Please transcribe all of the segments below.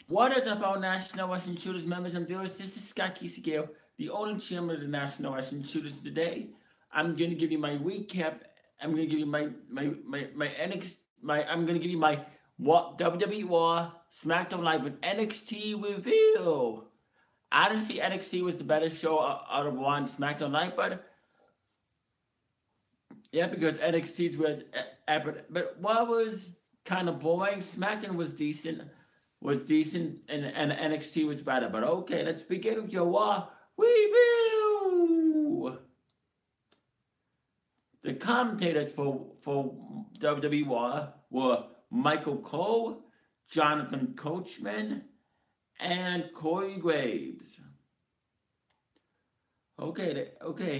What is up, our National Wrestling Shooters members and viewers? This is Scott Kisagale, the only chairman of the National Wrestling Shooters. Today, I'm going to give you my recap. I'm going to give you my NXT. I'm going to give you my what WWE Raw Smackdown Live with NXT review. I didn't see NXT was the better show out of Raw and SmackDown Live, but yeah, because NXT's was but what was kind of boring. SmackDown was decent, and NXT was better. But okay, let's begin with your Raw review. The commentators for WWE Raw were Michael Cole, Jonathan Coachman, and Corey Graves. Okay,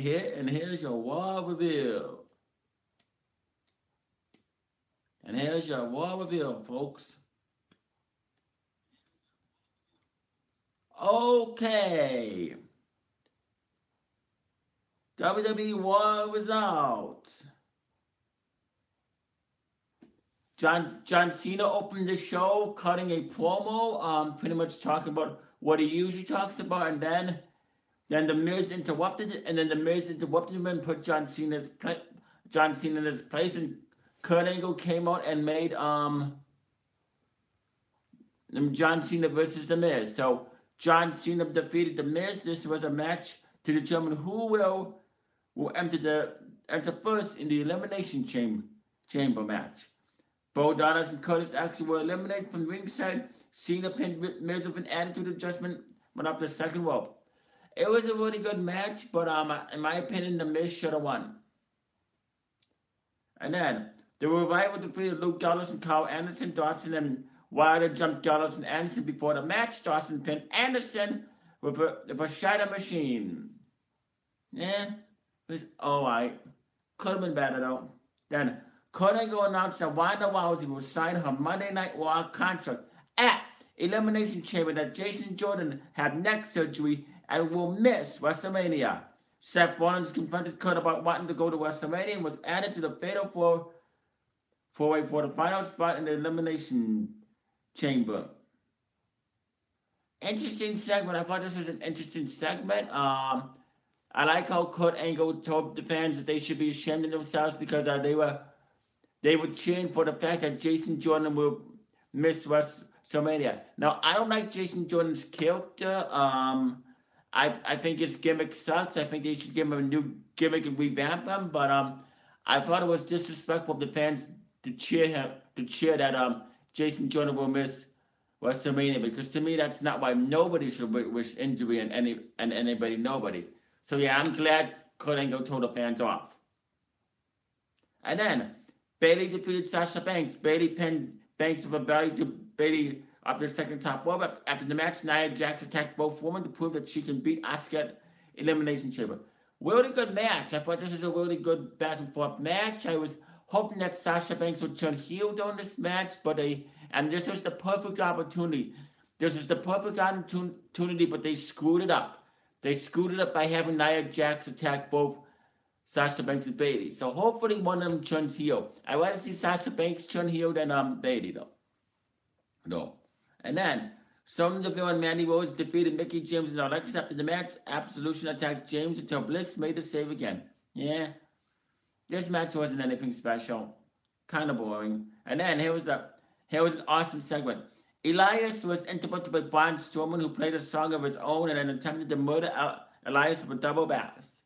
here's your Raw review. And here's your Raw review, folks. Okay. WWE Raw results. John Cena opened the show, cutting a promo, pretty much talking about what he usually talks about, and then the Miz interrupted it, and then the Miz interrupted him and put John Cena in his place, and Kurt Angle came out and made John Cena versus the Miz. So John Cena defeated the Miz. This was a match to determine who will enter first in the Elimination Chamber match. Bo Dallas and Curtis Axel were eliminated from ringside. Cena pinned Miz with an attitude adjustment, went up the second rope. It was a really good match, but in my opinion, the Miz should have won. And then the Revival defeated Luke Gallows and Carl Anderson. Dawson and Wilder jumped Gallows and Anderson before the match. Dawson pinned Anderson with a shatter machine. Yeah, it was alright. Could have been better though. Then Kurt Angle announced that Ronda Rousey will sign her Monday Night Raw contract at Elimination Chamber, that Jason Jordan had neck surgery and will miss WrestleMania. Seth Rollins confronted Kurt about wanting to go to WrestleMania and was added to the fatal four-way for the final spot in the Elimination Chamber. Interesting segment. I thought this was an interesting segment. I like how Kurt Angle told the fans that they should be ashamed of themselves because they were cheering for the fact that Jason Jordan will miss WrestleMania. Now, I don't like Jason Jordan's character. I think his gimmick sucks. I think they should give him a new gimmick and revamp him. But I thought it was disrespectful of the fans to cheer that Jason Jordan will miss WrestleMania, because to me that's not why nobody should wish injury and nobody. So yeah, I'm glad Kurt Angle told the fans off. And then Bayley defeated Sasha Banks. Bayley pinned Banks with a belly to Bayley up the second top rope. After the match, Nia Jax attacked both women to prove that she can beat Asuka at Elimination Chamber. Really good match. I thought this was a really good back and forth match. I was hoping that Sasha Banks would turn heel during this match, and this was the perfect opportunity. This was the perfect opportunity, but they screwed it up. They screwed it up by having Nia Jax attack both Sasha Banks and Bayley. So hopefully one of them turns heel. I'd rather see Sasha Banks turn heel than Bayley though. No. And then Sonya Deville and Mandy Rose defeated Mickie James and Alexa. After the match, Absolution attacked James until Bliss made the save again. Yeah. This match wasn't anything special. Kind of boring. And then here was an awesome segment. Elias was interrupted by Braun Strowman, who played a song of his own and then attempted to murder Elias with a double bass.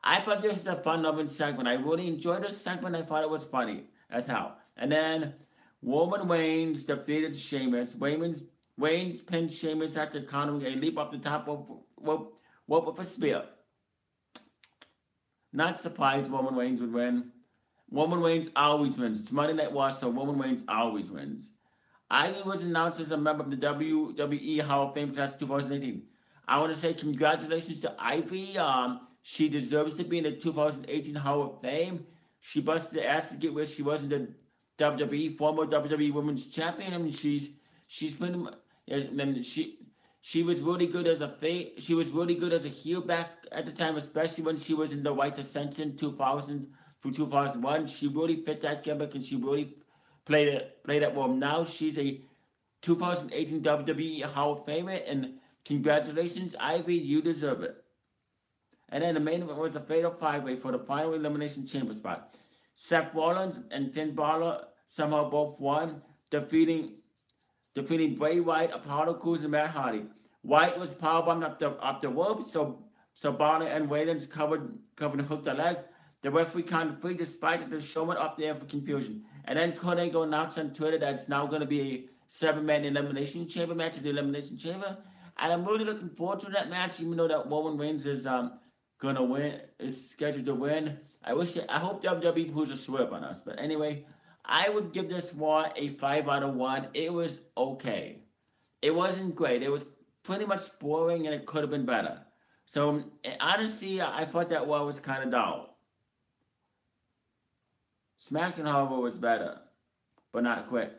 I thought this was a fun-loving segment. I really enjoyed this segment. I thought it was funny as hell. And then Roman Reigns defeated Sheamus. Reigns pinned Sheamus after countering a leap off the top rope with a spear. Not surprised Roman Reigns would win. Roman Reigns always wins. It's Monday Night Raw, so Roman Reigns always wins. Ivy was announced as a member of the WWE Hall of Fame class 2018. I want to say congratulations to Ivy. She deserves to be in the 2018 Hall of Fame. She busted her ass to get where she was in the WWE, former WWE Women's Champion. I mean, she's pretty much, she was really good as a face. She was really good as a heel back at the time, especially when she was in the White Ascension 2000 through 2001. She really fit that gimmick and she really played that role. Now she's a 2018 WWE Hall of Famer, and congratulations, Ivy, you deserve it. And then the main event was a fatal five-way for the final elimination chamber spot. Seth Rollins and Finn Balor somehow both won, defeating Bray Wyatt, Apollo Crews, and Matt Hardy. Wyatt was powerbombed up the ropes, so Balor and Rollins covered and hooked the leg. The referee counted free despite the showman up there for confusion. And then Kurt Angle announced on Twitter that it's now going to be a 7-man elimination chamber match at the elimination chamber. And I'm really looking forward to that match, even though that Roman Reigns is gonna win, is scheduled to win. I hope WWE pulls a swerve on us. But anyway, I would give this one a 5 out of 1. It was okay. It wasn't great. It was pretty much boring, and it could have been better. So honestly, I thought that one was kind of dull. Smackdown, however, was better, but not great.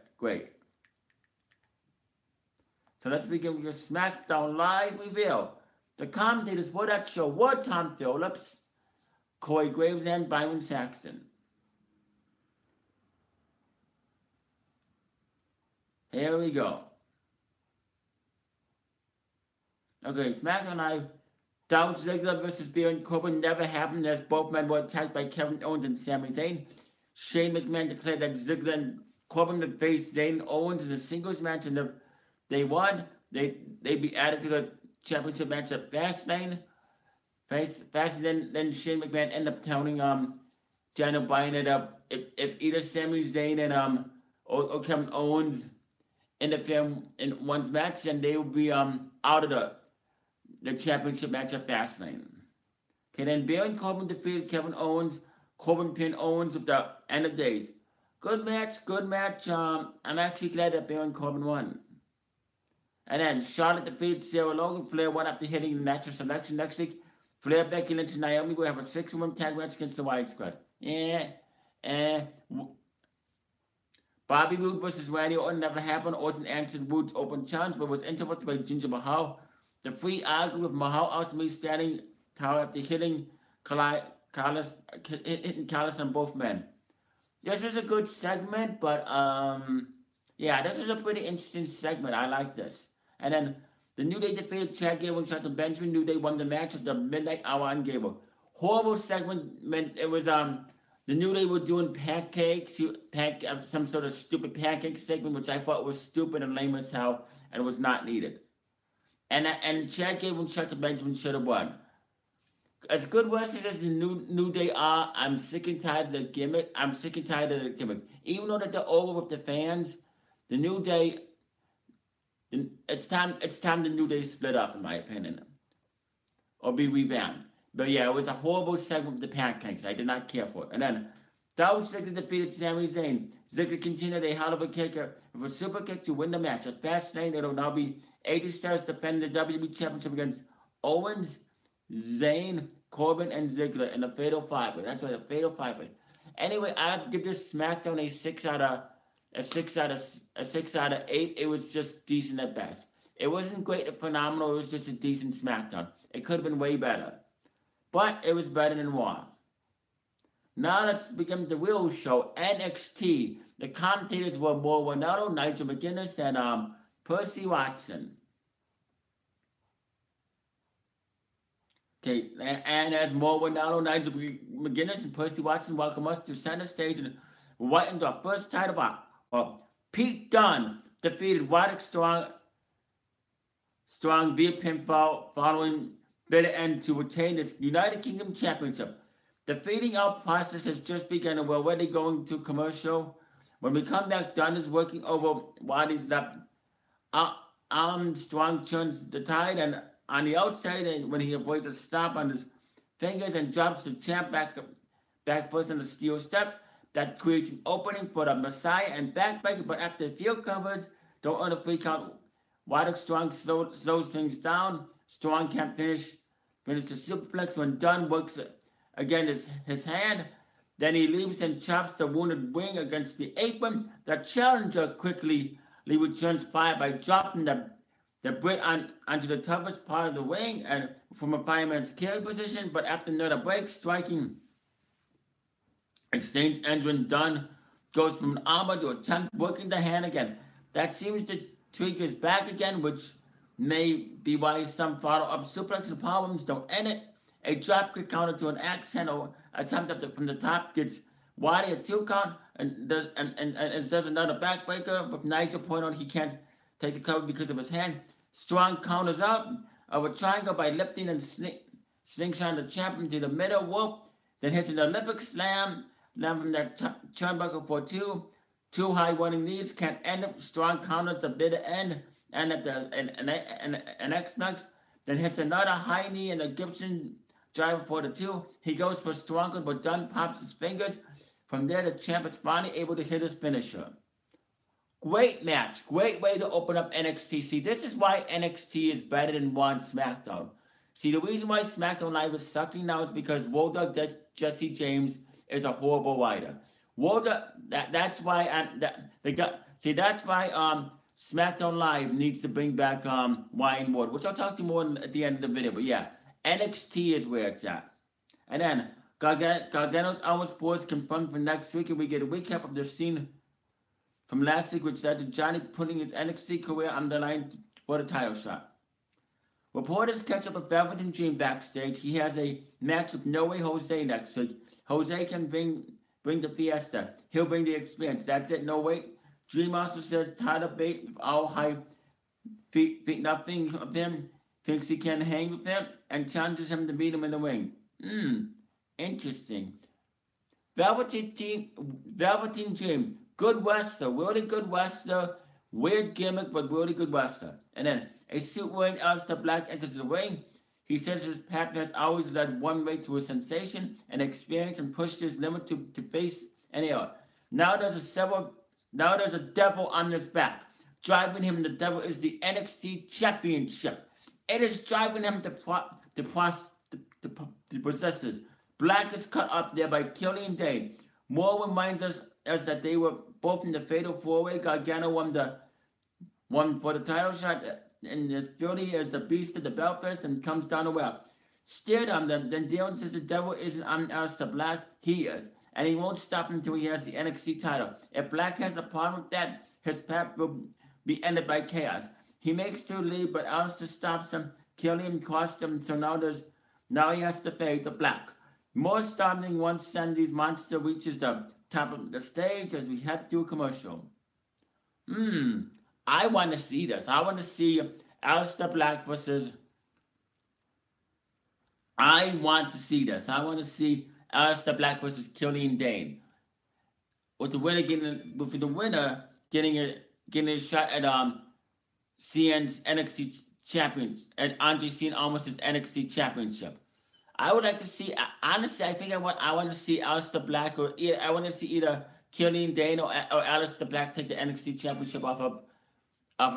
So let's begin with your Smackdown Live reveal. The commentators for that show were Tom Phillips, Corey Graves, and Byron Saxton. Here we go. Okay, SmackDown Live. Dolph Ziggler versus Baron Corbin never happened as both men were attacked by Kevin Owens and Sami Zayn. Shane McMahon declared that Ziggler and Corbin would face Zayn and Owens in a singles match, and if they won, they'd be added to the championship match at Fastlane. Faster than Shane McMahon ended up telling Daniel Bryan that if either Sami Zayn and or Kevin Owens interfere in one's match, then they will be out of the championship match at Fastlane. Okay, then Baron Corbin defeated Kevin Owens. Corbin pinned Owens with the end of days. Good match. I'm actually glad that Baron Corbin won. And then Charlotte defeated Sarah Logan. Flair won after hitting the natural selection. Next week, Flair, Becky Lynch, and Naomi will have a 6-woman tag match against the Wyatt Squad. Bobby Roode versus Randy Orton never happened. Orton answered Roode's open challenge, but was interrupted by Jinder Mahal. The Free argued with Mahal ultimately standing tall after hitting Callis on both men. This was a good segment, but yeah, this is a pretty interesting segment. I like this. And then the New Day defeated Chad Gable and Shelton Benjamin. New Day won the match at the midnight hour on Gable. Horrible segment. Meant it was the New Day were doing pancakes, some sort of stupid pancake segment, which I thought was stupid and lame as hell, and was not needed. And Chad Gable and Shelton Benjamin should have won. As good wrestlers as the New Day are, I'm sick and tired of the gimmick. Even though that they're over with the fans, the New Day, it's time the New Day split up, in my opinion, or be revamped. But yeah, it was a horrible segment with the pancakes. I did not care for it. And then Dolph Ziggler defeated Sami Zayn. Ziggler continued a hell of a kicker with a super kick to win the match. At Fastlane, it'll now be AJ Styles defending the WWE Championship against Owens, Zayn, Corbin, and Ziggler in a fatal 5-way. That's right, a fatal 5-way. Anyway, I'd give this SmackDown a 6 out of 8. It was just decent at best. It wasn't great or phenomenal. It was just a decent SmackDown. It could have been way better, but it was better than Raw. Now let's begin the real show. NXT. The commentators were Mauro Ranallo, Nigel McGuinness, and Percy Watson. Okay, and as Mauro Ranallo, Nigel McGuinness, and Percy Watson welcome us to center stage and right into our first title bout. Pete Dunne defeated Roderick Strong via pinfall following bitter end to retain this United Kingdom Championship. The fading out process has just begun and we're already going to commercial. When we come back, Dunne is working over Waddy's left arm. Strong turns the tide and on the outside, and when he avoids a stop on his fingers and drops the champ back first on the steel steps, that creates an opening for the Messiah and backbreaker, but after the field covers, don't earn a free count. Roderick Strong slows things down. Strong can't finish the superplex when Dunne works again his hand. Then he leaves and chops the wounded wing against the apron. The challenger quickly returns fire by dropping the Brit onto the toughest part of the ring and from a fireman's carry position. But after another break, striking exchange ends when Dunne goes from an armor to attempt working the hand again. That seems to Tweak is back again, which may be why some follow-up suplex and problems don't end it. A dropkick counter to an axe handle attempt from the top gets Waddy a 2 count and does another backbreaker with Nigel pointing out he can't take the cover because of his hand. Strong counters out of a triangle by lifting and slingshot the champion to the middle. Whoop. Then hits an Olympic slam. Land from that turnbuckle for two. Two high running knees can't end up. Strong counters the bitter end. And at the an X-Max. Then hits another high knee and a Gibson driver for the 2. He goes for stronger, but Dunn pops his fingers. From there, the champ is finally able to hit his finisher. Great match. Great way to open up NXT. See, this is why NXT is better than Raw and SmackDown. See, the reason why SmackDown Live is sucking now is because Bulldog Jesse James is a horrible writer. That's why that's why SmackDown Live needs to bring back Ryan Ward, which I'll talk to you more at the end of the video. But yeah, NXT is where it's at. And then Gargano's Almost Boys confirmed for next week, and we get a recap of the scene from last week, which said to Johnny putting his NXT career on the line for the title shot. Reporters catch up with Velvet Dream backstage. He has a match with No Way Jose next week. Jose can bring the fiesta. He'll bring the experience. That's it. No way. Dream also says title bait with all high feet nothing of him. Thinks he can hang with him and challenges him to beat him in the ring. Interesting. Velveteen Dream. Good wrestler. Really good wrestler. Weird gimmick, but really good wrestler. And then a suit-wearing Aleister Black enters the ring. He says his partner has always led one way to a sensation and experience and pushed his limit to face any other. Now there's a devil on his back. Driving him, the devil is the NXT Championship. It is driving him to possesses. Black is cut up there by Killian Dane. Moore reminds us that they were both in the Fatal 4-Way. Gargano won for the title shot, and as Fury as the beast of the Belfast and comes down the well. Steered on them, then Dillon says the devil isn't on Aleister Black. He is. And he won't stop until he has the NXT title. If Black has a problem with that, his path will be ended by chaos. He makes two leave, but Aleister stops him. Killian costs him, so now he has to fade to Black. More startling once Sandy's monster reaches the top of the stage as we head through a commercial. I want to see this. I want to see Aleister Black versus... I want to see this. I want to see Aleister Black versus Killian Dane. With the winner getting a shot at CN's NXT champions, and Andre Cien almost his NXT championship. I would like to see, honestly, I think I want to see Aleister Black, or I want to see either Killian Dane or Aleister Black take the NXT championship off of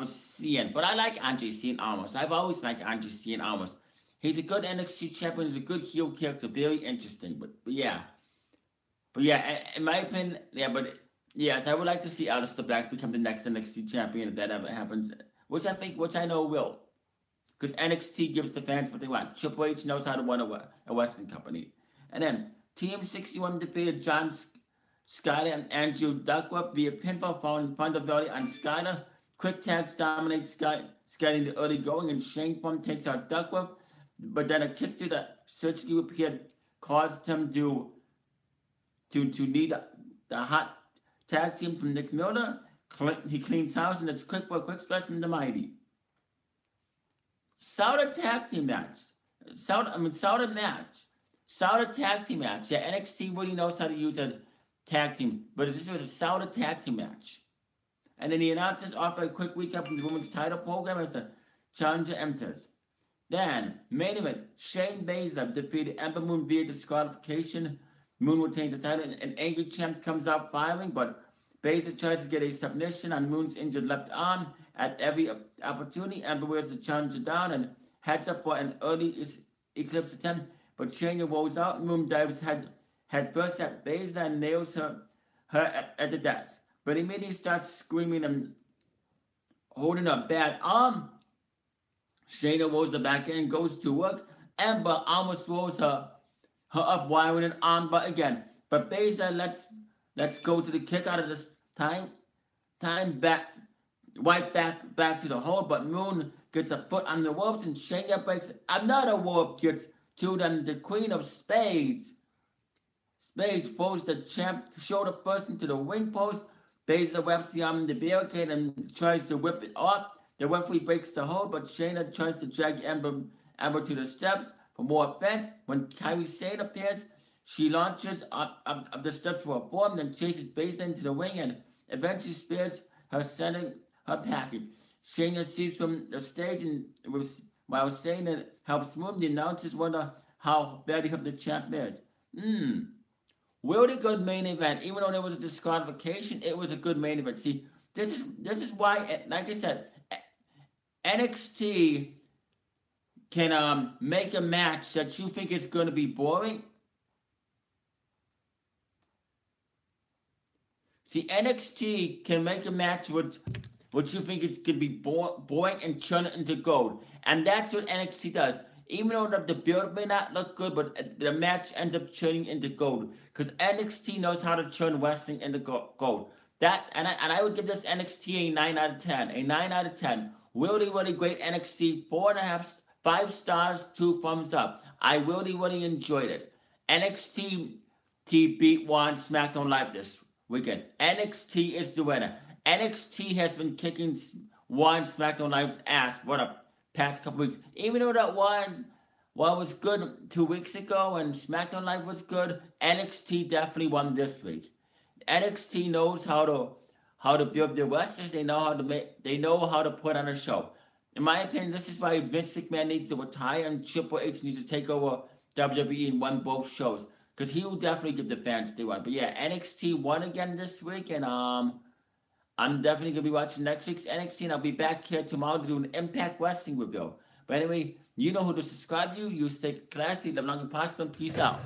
Cien. But I like Andre Cien almost. I've always liked Andre Cien almost. He's a good NXT champion. He's a good heel character. Very interesting. But yeah. In my opinion, yes, I would like to see Aleister Black become the next NXT champion if that ever happens. Which I know will. Because NXT gives the fans what they want. Triple H knows how to run a wrestling company. And then, Team 61 defeated John Skyler and Andrew Duckworth via pinfall following Fundavelli on Skyler. Quick tags dominate Skyler in the early going, and Shane Form takes out Duckworth. But then a kick to the surgery repair caused him to need the hot tag team from Nick Miller. He cleans house, and it's quick for a quick splash from the Mighty. Solid tag team match. Solid tag team match. Yeah, NXT really knows how to use a tag team, but this was a solid tag team match. And then the announcers offer a quick recap of the women's title program as the challenger enters. Then, main event, Shayna Baszler defeated Ember Moon via disqualification. Moon retains the title, and Angry Champ comes out firing, but Baszler tries to get a submission on Moon's injured left arm. At every opportunity, Ember wears the challenger down and heads up for an early eclipse attempt, but Shayna rolls out. Moon dives head first at Baszler and nails her at the desk. But immediately starts screaming and holding a bad arm. Shayna rolls her back in and goes to work. Ember almost rolls her up wiring an arm but again. But Baszler let's go to the kick out of this time back. right back to the hold, but Moon gets a foot on the ropes and Shayna breaks another rope, gets two, then the Queen of Spades. Spades throws the champ shoulder first into the ring post, Baszler wraps the arm in the barricade and tries to whip it off. The referee breaks the hold, but Shayna tries to drag Amber to the steps for more offense. When Kairi Sane appears, she launches up the steps for a form, then chases Baszler into the ring and eventually spears her, sending her packing. Shayna sees from the stage and while Shayna helps move, the announcers wonder how badly of the champ is. Really good main event. Even though there was a disqualification, it was a good main event. See, this is why, like I said, NXT can make a match that you think is going to be boring. See, NXT can make a match which you think is going to be boring and turn it into gold. And that's what NXT does. Even though the build may not look good, but the match ends up turning into gold. Because NXT knows how to turn wrestling into gold. And I would give this NXT a 9 out of 10. A 9 out of 10. Really, really great NXT. 4.5, 5 stars, 2 thumbs up. I really, really enjoyed it. NXT beat one Smackdown Live this weekend. NXT is the winner. NXT has been kicking one Smackdown Live's ass for the past couple weeks. Even though that one was good 2 weeks ago and SmackDown Live was good, NXT definitely won this week. NXT knows how to build their wrestlers. They know how to put on a show. In my opinion, this is why Vince McMahon needs to retire and Triple H needs to take over WWE and run both shows. Because he will definitely give the fans what they want. But yeah, NXT won again this week, and I'm definitely going to be watching next week's NXT, and I'll be back here tomorrow to do an Impact Wrestling review. But anyway, you know who to subscribe to. You stay classy, live long and prosper, and peace out.